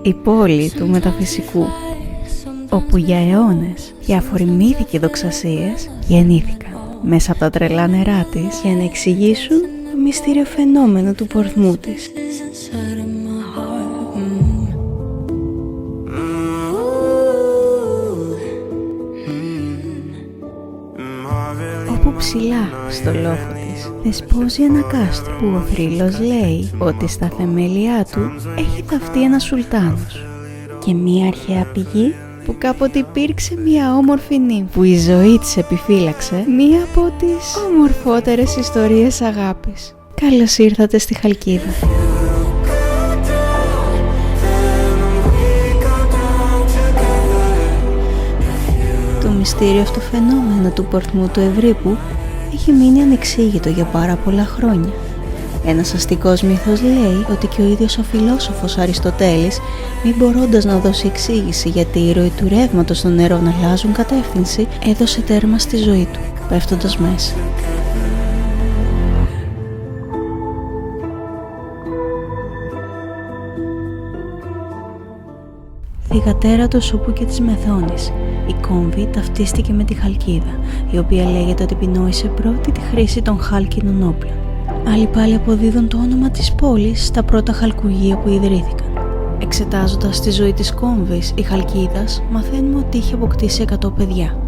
η πόλη του μεταφυσικού, όπου για αιώνες διάφοροι μύθοι και δοξασίες γεννήθηκαν μέσα από τα τρελά νερά της για να εξηγήσουν το μυστήριο φαινόμενο του πορθμού της. Όπου ψηλά στο λόφο της δεσπόζει ένα κάστρο που ο θρύλος λέει ότι στα θεμέλια του έχει ταυτεί ένας σουλτάνος και μία αρχαία πηγή που κάποτε υπήρξε μία όμορφη νύμφη που η ζωή της επιφύλαξε μία από τις ομορφότερες ιστορίες αγάπης. Καλώς ήρθατε στη Χαλκίδα. Το μυστήριο αυτό φαινόμενο του πορθμού του Ευρύππου έχει μείνει ανεξήγητο για πάρα πολλά χρόνια. Ένας αστικός μύθος λέει ότι και ο ίδιος ο φιλόσοφος Αριστοτέλης, μη μπορώντας να δώσει εξήγηση γιατί η ροή του ρεύματος στο νερό να αλλάζουν κατεύθυνση, έδωσε τέρμα στη ζωή του, πέφτοντας μέσα. Θυγατέρα του Σούπου και της Μεθόνης, η Κόμβη ταυτίστηκε με τη Χαλκίδα, η οποία λέγεται ότι επινόησε πρώτη τη χρήση των χάλκινων όπλων. Άλλοι πάλι αποδίδουν το όνομα της πόλης στα πρώτα χαλκουργεία που ιδρύθηκαν. Εξετάζοντας τη ζωή της Κόμβης ή Χαλκίδας, μαθαίνουμε ότι είχε αποκτήσει 100 παιδιά.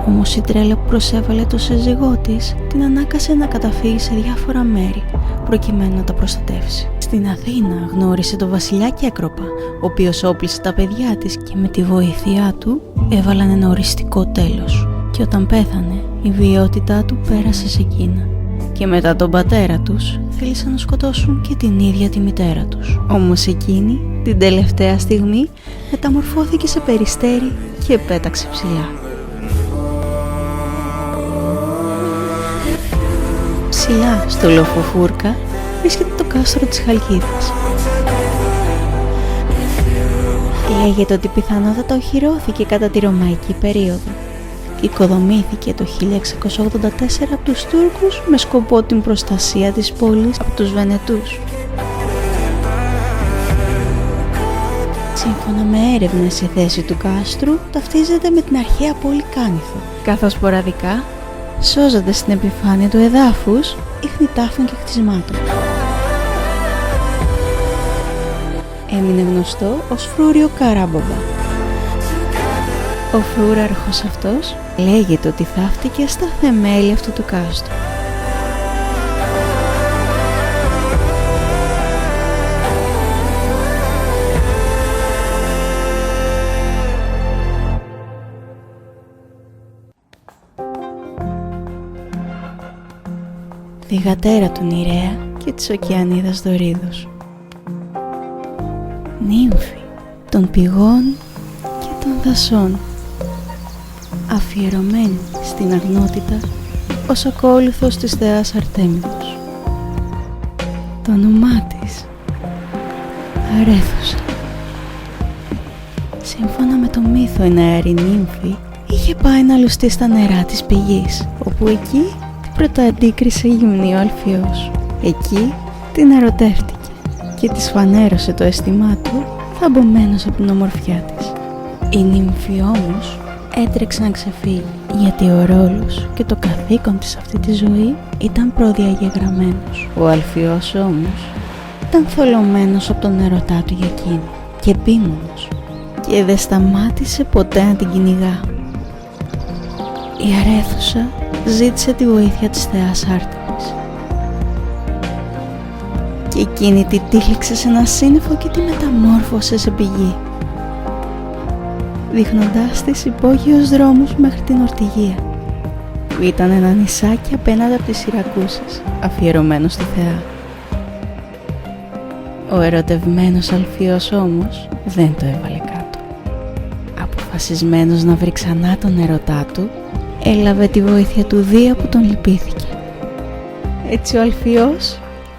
Όμως η τρέλα που προσέβαλε το σύζυγό της την ανάγκασε να καταφύγει σε διάφορα μέρη προκειμένου να τα προστατεύσει. Στην Αθήνα γνώρισε τον βασιλιά Κέκροπα, ο οποίος όπλησε τα παιδιά της και με τη βοήθειά του έβαλαν ένα οριστικό τέλος. Και όταν πέθανε, η βιαιότητά του πέρασε σε εκείνα. Και μετά τον πατέρα τους θέλησαν να σκοτώσουν και την ίδια τη μητέρα τους. Όμως εκείνη την τελευταία στιγμή μεταμορφώθηκε σε περιστέρι και πέταξε ψηλά. Ψηλά στο λόφο Φούρκα βρίσκεται το κάστρο της Χαλκίδας. Λέγεται ότι πιθανότατα οχυρώθηκε κατά τη Ρωμαϊκή περίοδο. Οικοδομήθηκε το 1684 από τους Τούρκους με σκοπό την προστασία της πόλης από τους Βενετούς. Σύμφωνα με έρευνες, η θέση του κάστρου ταυτίζεται με την αρχαία πόλη Κάνηθο, καθώς σποραδικά σώζονται στην επιφάνεια του εδάφους ίχνη τάφων και κτισμάτων. Έμεινε γνωστό ως φρούριο Καράμπομπα. Ο φρούραρχος αυτός λέγεται ότι θαύτηκε στα θεμέλια αυτού του κάστρου. Θυγατέρα του Νηρέα και της Οκεανίδας Δωρίδος. Νύμφη των πηγών και των δασών, αφιερωμένη στην αγνότητα ως ακόλουθος της θεάς Αρτέμιδος. Το όνομά της Αρέθουσα. Σύμφωνα με το μύθο, η νεαρή νύμφη είχε πάει να λουστεί στα νερά της πηγής, όπου εκεί την πρωτοαντίκρισε γυμνή ο Αλφιός. Εκεί την ερωτεύτηκε και της φανέρωσε το αίσθημά του θαμπομένος από την ομορφιά της. Η νύμφη όμως έτρεξε να ξεφύγει, γιατί ο ρόλος και το καθήκον της αυτή τη ζωή ήταν προδιαγεγραμμένος. Ο Αλφιός όμως ήταν θολωμένος από τον ερωτά του για εκείνη και επίμονος και δεν σταμάτησε ποτέ να την κυνηγά. Η Αρέθουσα ζήτησε τη βοήθεια της θεάς Άρτεμις και εκείνη τη τύλιξε σε ένα σύννεφο και τη μεταμόρφωσε σε πηγή, δείχνοντάς της υπόγειους δρόμους μέχρι την Ορτυγία, που ήταν ένα νησάκι απέναντι από τις Σιρακούσες, αφιερωμένο στη θεά. Ο ερωτευμένος Αλφιός όμως δεν το έβαλε κάτω. Αποφασισμένος να βρει ξανά τον ερωτά του, έλαβε τη βοήθεια του Δία που τον λυπήθηκε. Έτσι ο Αλφιός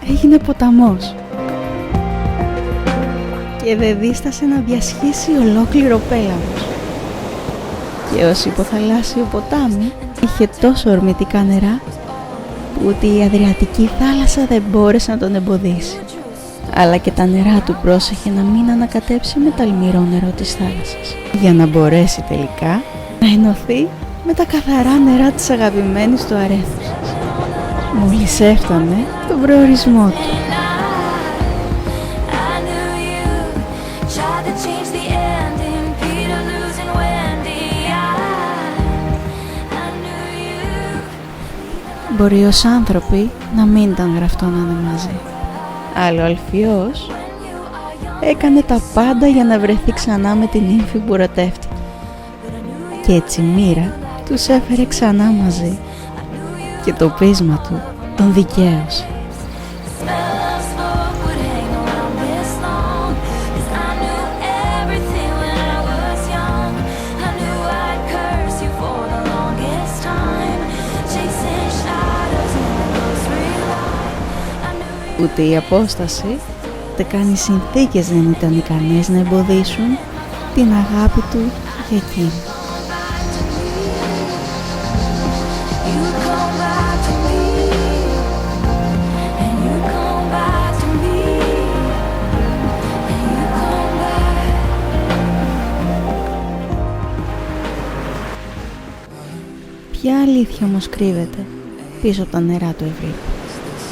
έγινε ποταμός και δεν δίστασε να διασχίσει ολόκληρο πέλαγος. Και ως υποθαλάσσιο ποτάμι είχε τόσο ορμητικά νερά που ούτε η Αδριατική θάλασσα δεν μπόρεσε να τον εμποδίσει. αλλά και τα νερά του πρόσεχε να μην ανακατέψει με το αλμυρό νερό της θάλασσας, για να μπορέσει τελικά να ενωθεί με τα καθαρά νερά της αγαπημένης του αρέθουσας. Μόλις έφτανε τον προορισμό του. Μπορεί ως άνθρωποι να μην ήταν γραφτό να είναι μαζί, αλλά ο Αλφιός έκανε τα πάντα για να βρεθεί ξανά με την ύμφη που ερωτεύτηκε. Και έτσι η μοίρα τους έφερε ξανά μαζί και το πείσμα του τον δικαίωσε. Ούτε η απόσταση, ούτε καν οι συνθήκες δεν ήταν ικανές να εμποδίσουν την αγάπη του για εκείνη. Ποια αλήθεια όμως κρύβεται πίσω από τα νερά του Ευρύπου?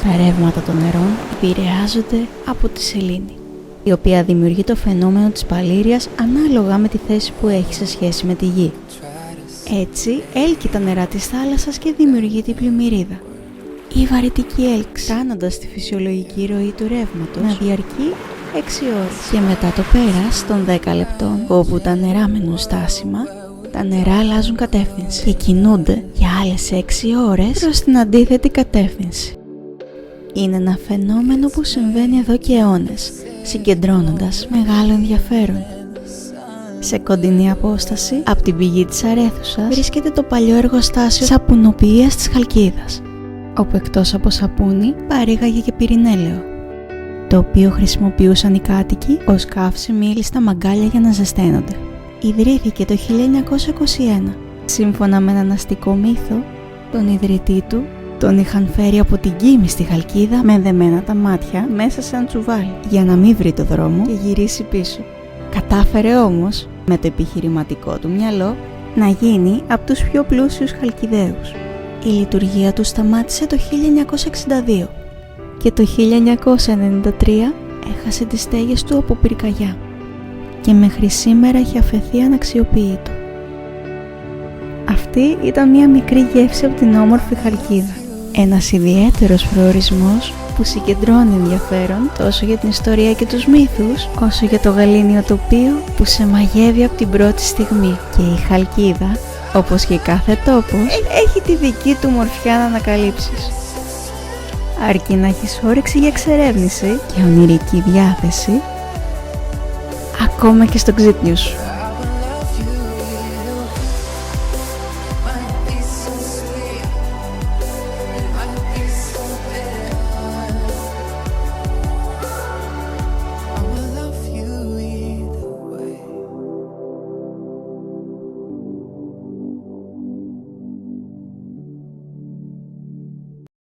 Τα ρεύματα των νερών επηρεάζονται από τη σελήνη, η οποία δημιουργεί το φαινόμενο της παλήριας ανάλογα με τη θέση που έχει σε σχέση με τη γη. Έτσι, έλκει τα νερά της θάλασσας και δημιουργεί την πλημμυρίδα. Η βαρυτική έλξη, κάνοντας τη φυσιολογική ροή του ρεύματος να διαρκεί 6 ώρες. Και μετά το πέρας των 10 λεπτών, όπου τα νερά μένουν στάσιμα, τα νερά αλλάζουν κατεύθυνση και κινούνται για άλλες 6 ώρες προς την αντίθετη κατεύθυνση. Είναι ένα φαινόμενο που συμβαίνει εδώ και αιώνες, συγκεντρώνοντας μεγάλο ενδιαφέρον. Σε κοντινή απόσταση από την πηγή της Αρέθουσας βρίσκεται το παλιό εργοστάσιο σαπουνοποιίας της Χαλκίδας, όπου εκτός από σαπούνι παρήγαγε και πυρηνέλαιο, το οποίο χρησιμοποιούσαν οι κάτοικοι ως καύσιμη ύλη στα μαγκάλια για να ζεσταίνονται. Ιδρύθηκε το 1921. Σύμφωνα με έναν αστικό μύθο, τον ιδρυτή του τον είχαν φέρει από την Κίμη στη Χαλκίδα με ενδεμένα τα μάτια μέσα σε ένα τσουβάλι για να μην βρει το δρόμο και γυρίσει πίσω. Κατάφερε όμως με το επιχειρηματικό του μυαλό να γίνει από τους πιο πλούσιους Χαλκιδαίους. Η λειτουργία του σταμάτησε το 1962 και το 1993 έχασε τις στέγες του από πυρκαγιά και μέχρι σήμερα έχει αφαιθεί αναξιοποιητό. Αυτή ήταν μια μικρή γεύση από την όμορφη Χαλκίδα. Ένας ιδιαίτερος προορισμός που συγκεντρώνει ενδιαφέρον τόσο για την ιστορία και τους μύθους, όσο για το γαλήνιο τοπίο που σε μαγεύει από την πρώτη στιγμή. Και η Χαλκίδα, όπως και κάθε τόπος, έχει τη δική του μορφιά να ανακαλύψεις. Αρκεί να έχεις όρεξη για εξερεύνηση και ονειρική διάθεση, ακόμα και στο ξύπνιο σου.